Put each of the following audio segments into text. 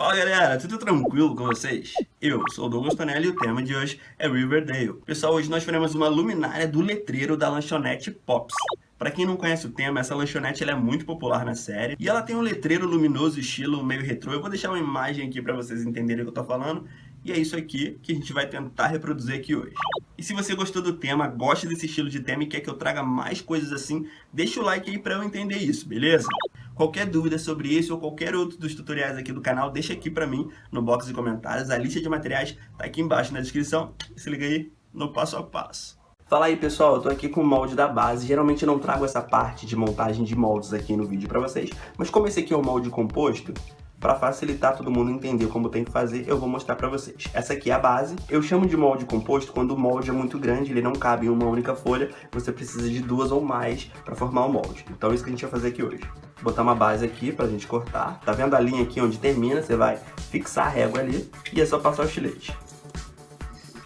Fala galera, tudo tranquilo com vocês? Eu sou o Douglas Tonelli e o tema de hoje é Riverdale. Pessoal, hoje nós faremos uma luminária do letreiro da lanchonete Pops. Pra quem não conhece o tema, essa lanchonete ela é muito popular na série e ela tem um letreiro luminoso estilo meio retrô. Eu vou deixar uma imagem aqui pra vocês entenderem o que eu tô falando. E é isso aqui que a gente vai tentar reproduzir aqui hoje. E se você gostou do tema, gosta desse estilo de tema e quer que eu traga mais coisas assim, deixa o like aí pra eu entender isso, beleza? Qualquer dúvida sobre esse ou qualquer outro dos tutoriais aqui do canal, deixa aqui pra mim no box de comentários. A lista de materiais tá aqui embaixo na descrição. Se liga aí no passo a passo. Fala aí pessoal, eu tô aqui com o molde da base. Geralmente eu não trago essa parte de montagem de moldes aqui no vídeo pra vocês, mas como esse aqui é um molde composto, para facilitar todo mundo entender como tem que fazer, eu vou mostrar para vocês. Essa aqui é a base. Eu chamo de molde composto quando o molde é muito grande, ele não cabe em uma única folha, você precisa de duas ou mais para formar o molde. Então é isso que a gente vai fazer aqui hoje. Vou botar uma base aqui pra gente cortar. Tá vendo a linha aqui onde termina? Você vai fixar a régua ali e é só passar o estilete.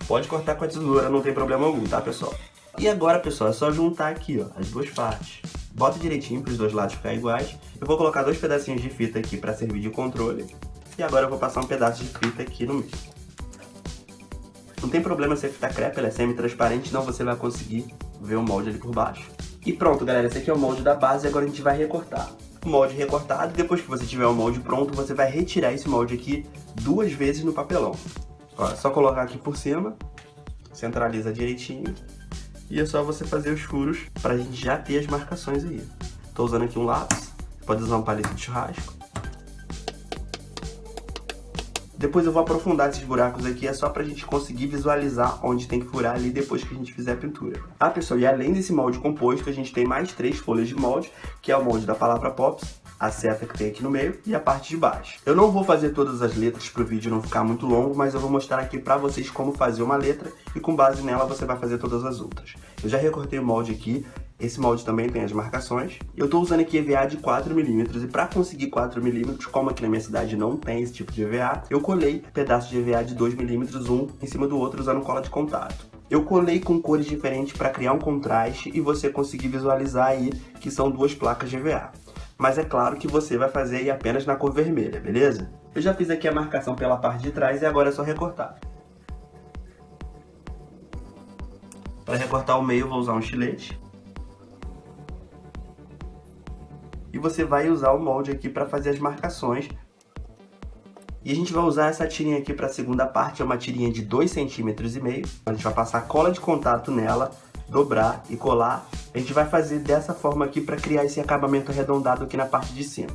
Pode cortar com a tesoura, não tem problema algum, tá pessoal? E agora pessoal, é só juntar aqui ó, as duas partes. Bota direitinho para os dois lados ficarem iguais. Eu vou colocar dois pedacinhos de fita aqui para servir de controle. E agora eu vou passar um pedaço de fita aqui no meio. Não tem problema se a fita crepe, ela é semi-transparente, não você vai conseguir ver o molde ali por baixo. E pronto galera, esse aqui é o molde da base e agora a gente vai recortar. O molde recortado, depois que você tiver o molde pronto, você vai retirar esse molde aqui duas vezes no papelão. Ó, é só colocar aqui por cima, centraliza direitinho. E é só você fazer os furos pra gente já ter as marcações aí. Tô usando aqui um lápis, pode usar um palito de churrasco. Depois eu vou aprofundar esses buracos aqui, é só pra gente conseguir visualizar onde tem que furar ali depois que a gente fizer a pintura. Ah pessoal, e além desse molde composto, a gente tem mais 3 folhas de molde, que é o molde da palavra Pops, a seta que tem aqui no meio e a parte de baixo. Eu não vou fazer todas as letras para o vídeo não ficar muito longo, mas eu vou mostrar aqui para vocês como fazer uma letra e com base nela você vai fazer todas as outras. Eu já recortei o molde aqui, esse molde também tem as marcações. Eu estou usando aqui EVA de 4mm e para conseguir 4mm, como aqui na minha cidade não tem esse tipo de EVA, eu colei pedaços de EVA de 2mm um em cima do outro usando cola de contato. Eu colei com cores diferentes para criar um contraste e você conseguir visualizar aí que são duas placas de EVA. Mas é claro que você vai fazer aí apenas na cor vermelha, beleza? Eu já fiz aqui a marcação pela parte de trás e agora é só recortar. Para recortar o meio eu vou usar um estilete. E você vai usar o molde aqui para fazer as marcações. E a gente vai usar essa tirinha aqui para a segunda parte, é uma tirinha de 2,5 cm. A gente vai passar cola de contato nela, dobrar e colar. A gente vai fazer dessa forma aqui para criar esse acabamento arredondado aqui na parte de cima.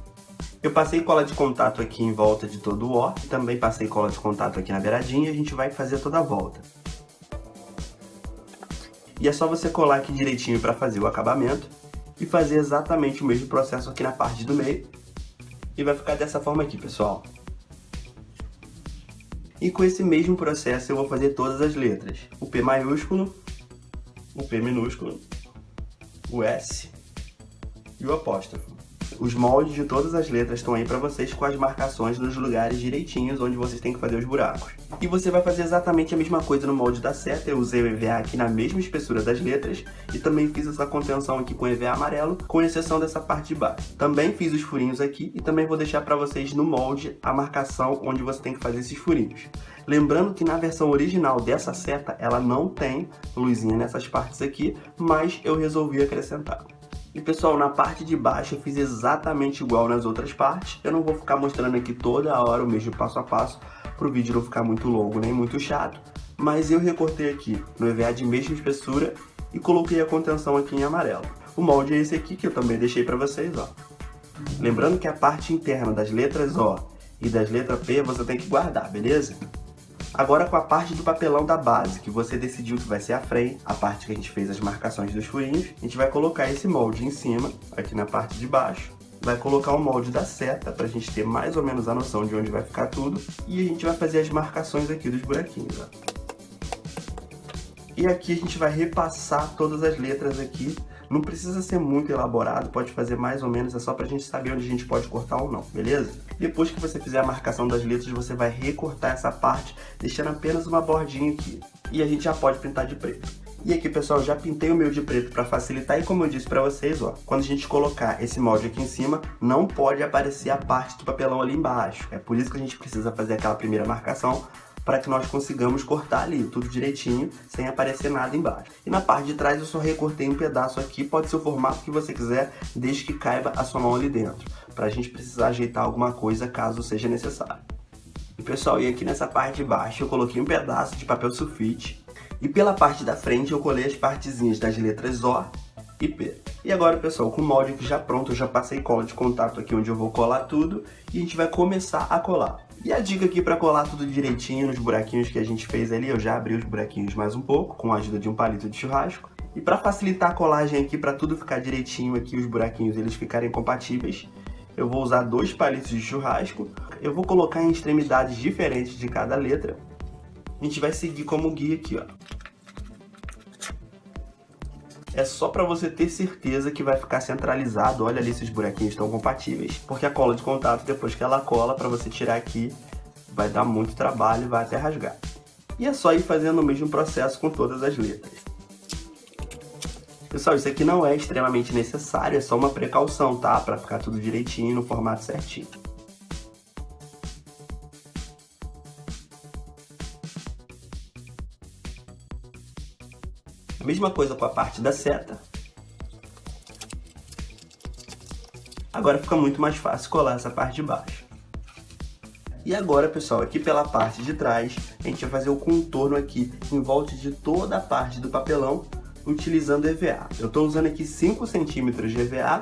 Eu passei cola de contato aqui em volta de todo o ó, e também passei cola de contato aqui na beiradinha e a gente vai fazer toda a volta. E é só você colar aqui direitinho para fazer o acabamento e fazer exatamente o mesmo processo aqui na parte do meio. E vai ficar dessa forma aqui, pessoal. E com esse mesmo processo eu vou fazer todas as letras. O P maiúsculo, o P minúsculo, o S e o apóstrofo. Os moldes de todas as letras estão aí para vocês com as marcações nos lugares direitinhos onde vocês têm que fazer os buracos. E você vai fazer exatamente a mesma coisa no molde da seta. Eu usei o EVA aqui na mesma espessura das letras e também fiz essa contenção aqui com EVA amarelo, com exceção dessa parte de baixo. Também fiz os furinhos aqui e também vou deixar para vocês no molde a marcação onde você tem que fazer esses furinhos. Lembrando que na versão original dessa seta ela não tem luzinha nessas partes aqui, mas eu resolvi acrescentar. E pessoal, na parte de baixo eu fiz exatamente igual nas outras partes. Eu não vou ficar mostrando aqui toda hora o mesmo passo a passo, para o vídeo não ficar muito longo nem muito chato. Mas eu recortei aqui no EVA de mesma espessura e coloquei a contenção aqui em amarelo. O molde é esse aqui que eu também deixei para vocês, ó. Lembrando que a parte interna das letras O e das letras P você tem que guardar, beleza? Agora com a parte do papelão da base, que você decidiu que vai ser a frente, a parte que a gente fez as marcações dos furinhos, a gente vai colocar esse molde em cima, aqui na parte de baixo. Vai colocar o molde da seta, pra gente ter mais ou menos a noção de onde vai ficar tudo. E a gente vai fazer as marcações aqui dos buraquinhos, ó. E aqui a gente vai repassar todas as letras aqui. Não precisa ser muito elaborado, pode fazer mais ou menos, é só pra gente saber onde a gente pode cortar ou não, beleza? Depois que você fizer a marcação das letras, você vai recortar essa parte, deixando apenas uma bordinha aqui. E a gente já pode pintar de preto. E aqui, pessoal, já pintei o meu de preto para facilitar e como eu disse para vocês, ó, quando a gente colocar esse molde aqui em cima, não pode aparecer a parte do papelão ali embaixo. É por isso que a gente precisa fazer aquela primeira marcação, para que nós consigamos cortar ali tudo direitinho, sem aparecer nada embaixo. E na parte de trás eu só recortei um pedaço aqui, pode ser o formato que você quiser, desde que caiba a sua mão ali dentro, para a gente precisar ajeitar alguma coisa caso seja necessário. E pessoal, e aqui nessa parte de baixo eu coloquei um pedaço de papel sulfite, e pela parte da frente eu colei as partezinhas das letras O e P. E agora, pessoal, com o molde aqui já pronto, eu já passei cola de contato aqui onde eu vou colar tudo, e a gente vai começar a colar. E a dica aqui para colar tudo direitinho nos buraquinhos que a gente fez ali, eu já abri os buraquinhos mais um pouco, com a ajuda de um palito de churrasco. E para facilitar a colagem aqui, para tudo ficar direitinho aqui, os buraquinhos eles ficarem compatíveis, eu vou usar 2 palitos de churrasco. Eu vou colocar em extremidades diferentes de cada letra. A gente vai seguir como guia aqui, ó. É só para você ter certeza que vai ficar centralizado. Olha ali se os buraquinhos estão compatíveis. Porque a cola de contato, depois que ela cola, para você tirar aqui, vai dar muito trabalho e vai até rasgar. E é só ir fazendo o mesmo processo com todas as letras. Pessoal, isso aqui não é extremamente necessário, é só uma precaução, tá? Para ficar tudo direitinho, no formato certinho. A mesma coisa com a parte da seta. Agora fica muito mais fácil colar essa parte de baixo. E agora, pessoal, aqui pela parte de trás, a gente vai fazer o contorno aqui em volta de toda a parte do papelão, utilizando EVA. Eu estou usando aqui 5 centímetros de EVA,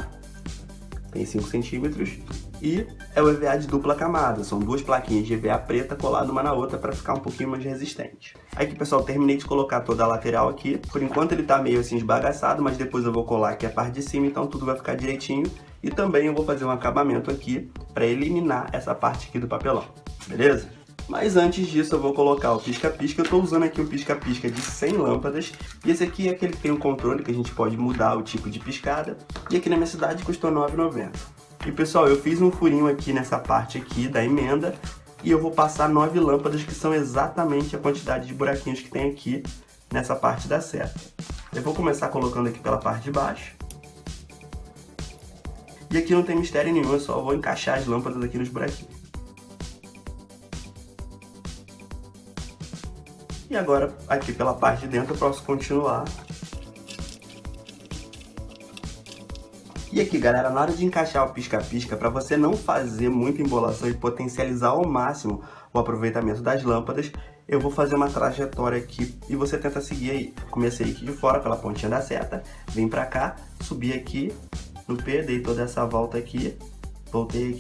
tem 5 centímetros, e é o EVA de dupla camada, são 2 plaquinhas de EVA preta coladas uma na outra para ficar um pouquinho mais resistente. Aqui, pessoal, terminei de colocar toda a lateral aqui, por enquanto ele está meio assim esbagaçado, mas depois eu vou colar aqui a parte de cima, então tudo vai ficar direitinho, e também eu vou fazer um acabamento aqui para eliminar essa parte aqui do papelão, beleza? Mas antes disso eu vou colocar o pisca-pisca. Eu estou usando aqui um pisca-pisca de 100 lâmpadas. E esse aqui é aquele que tem um controle que a gente pode mudar o tipo de piscada. E aqui na minha cidade custou R$ 9,90. E pessoal, eu fiz um furinho aqui nessa parte aqui da emenda. E eu vou passar 9 lâmpadas, que são exatamente a quantidade de buraquinhos que tem aqui nessa parte da seta. Eu vou começar colocando aqui pela parte de baixo. E aqui não tem mistério nenhum, eu só vou encaixar as lâmpadas aqui nos buraquinhos. E agora, aqui pela parte de dentro, eu posso continuar. E aqui, galera, na hora de encaixar o pisca-pisca, para você não fazer muita embolação e potencializar ao máximo o aproveitamento das lâmpadas, eu vou fazer uma trajetória aqui e você tenta seguir aí. Comecei aqui de fora, pela pontinha da seta, vim pra cá, subi aqui no P, dei toda essa volta aqui, voltei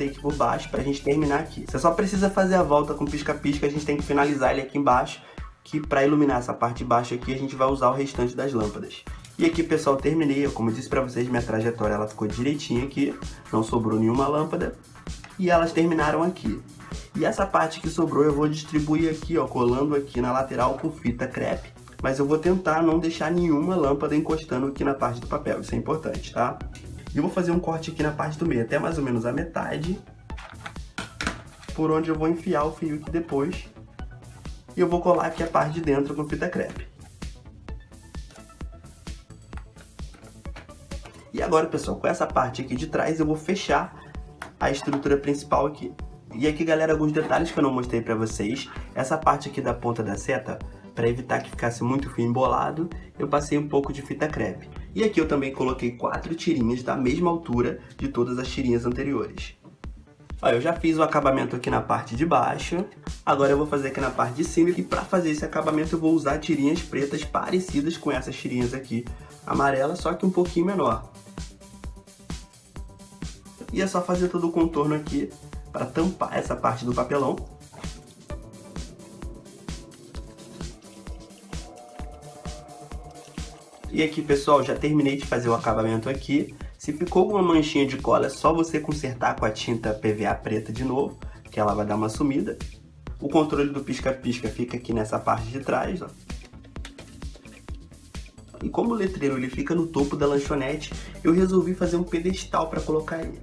aqui por baixo pra gente terminar aqui. Você só precisa fazer a volta com pisca-pisca, a gente tem que finalizar ele aqui embaixo, que para iluminar essa parte de baixo aqui a gente vai usar o restante das lâmpadas. E aqui, pessoal, terminei, como eu disse para vocês, minha trajetória ela ficou direitinha aqui, não sobrou nenhuma lâmpada e elas terminaram aqui. E essa parte que sobrou eu vou distribuir aqui, ó, colando aqui na lateral com fita crepe, mas eu vou tentar não deixar nenhuma lâmpada encostando aqui na parte do papel, isso é importante, tá? E eu vou fazer um corte aqui na parte do meio, até mais ou menos a metade, por onde eu vou enfiar o fio aqui depois. E eu vou colar aqui a parte de dentro com fita crepe. E agora, pessoal, com essa parte aqui de trás eu vou fechar a estrutura principal aqui. E aqui, galera, alguns detalhes que eu não mostrei pra vocês. Essa parte aqui da ponta da seta, para evitar que ficasse muito fio embolado, eu passei um pouco de fita crepe. E aqui eu também coloquei 4 tirinhas da mesma altura de todas as tirinhas anteriores. Ó, eu já fiz o acabamento aqui na parte de baixo, agora eu vou fazer aqui na parte de cima, e para fazer esse acabamento eu vou usar tirinhas pretas parecidas com essas tirinhas aqui amarelas, só que um pouquinho menor. E é só fazer todo o contorno aqui para tampar essa parte do papelão. E aqui, pessoal, já terminei de fazer o acabamento aqui. Se ficou alguma manchinha de cola, é só você consertar com a tinta PVA preta de novo, que ela vai dar uma sumida. O controle do pisca-pisca fica aqui nessa parte de trás, ó. E como o letreiro ele fica no topo da lanchonete, eu resolvi fazer um pedestal para colocar ele.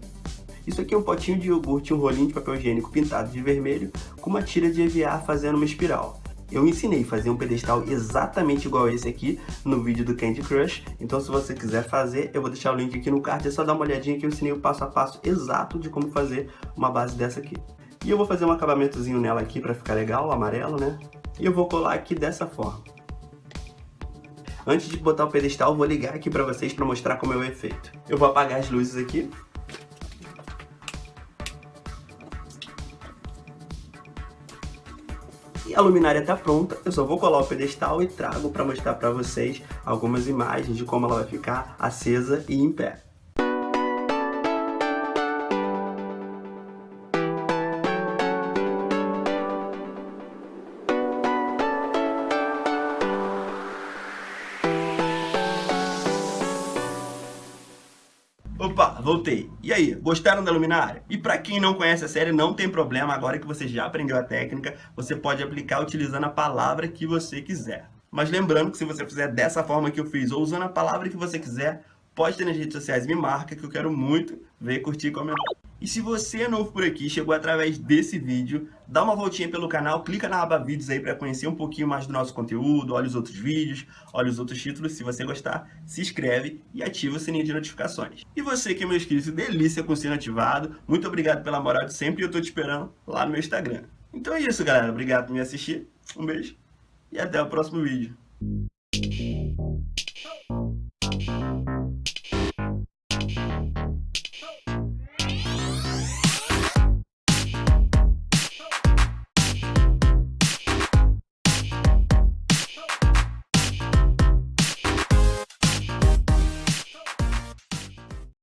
Isso aqui é um potinho de iogurte e um rolinho de papel higiênico pintado de vermelho, com uma tira de EVA fazendo uma espiral. Eu ensinei a fazer um pedestal exatamente igual esse aqui no vídeo do Candy Crush, então se você quiser fazer, eu vou deixar o link aqui no card, é só dar uma olhadinha que eu ensinei o passo a passo exato de como fazer uma base dessa aqui. E eu vou fazer um acabamentozinho nela aqui para ficar legal, amarelo, né? E eu vou colar aqui dessa forma. Antes de botar o pedestal, eu vou ligar aqui para vocês para mostrar como é o efeito. Eu vou apagar as luzes aqui. E a luminária está pronta, eu só vou colar o pedestal e trago para mostrar para vocês algumas imagens de como ela vai ficar acesa e em pé. Opa, voltei. E aí, gostaram da luminária? E para quem não conhece a série, não tem problema, agora que você já aprendeu a técnica, você pode aplicar utilizando a palavra que você quiser. Mas lembrando que se você fizer dessa forma que eu fiz, ou usando a palavra que você quiser, pode ter nas redes sociais, me marca que eu quero muito ver, curtir e comentar. E se você é novo por aqui, chegou através desse vídeo, dá uma voltinha pelo canal, clica na aba vídeos aí para conhecer um pouquinho mais do nosso conteúdo, olha os outros vídeos, olha os outros títulos. Se você gostar, se inscreve e ativa o sininho de notificações. E você que é meu inscrito, delícia com o sino ativado, muito obrigado pela moral de sempre e eu tô te esperando lá no meu Instagram. Então é isso, galera. Obrigado por me assistir, um beijo e até o próximo vídeo.